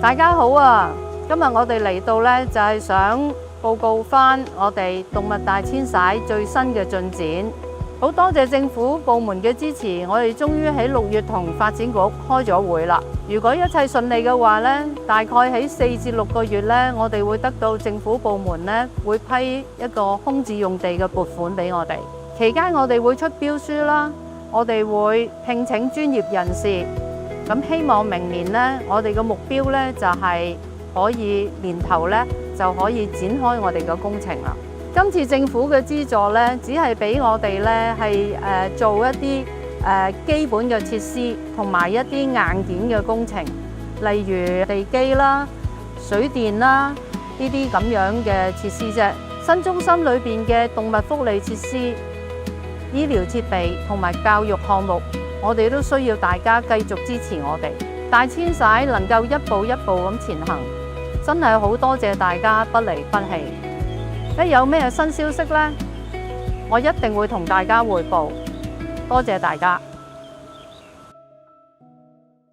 大家好啊！今日我哋嚟到呢，就係想報告返我哋動物大遷徙最新嘅進展。好多謝政府部門嘅支持，我哋終於喺6月同發展局開咗會啦。如果一切順利嘅話呢，大概喺4至6個月呢，我哋會得到政府部門呢會批一個空置用地嘅撥款俾我哋。期間我哋會出標書啦，我哋會聘請專業人士。咁希望明年呢，我哋嘅目標呢就係可以年頭呢就可以展開我哋嘅工程啦。今次政府嘅資助呢，只係俾我哋呢係做一啲基本嘅設施同埋一啲硬件嘅工程，例如地基啦、水電啦呢啲咁樣嘅設施啫。新中心裏邊嘅動物福利設施、醫療設備同埋教育項目，我哋都需要大家繼續支持我哋。大遷徙能夠一步一步咁前行，真係好多謝大家不離不棄。一有咩新消息呢，我一定會同大家匯報。多謝大家。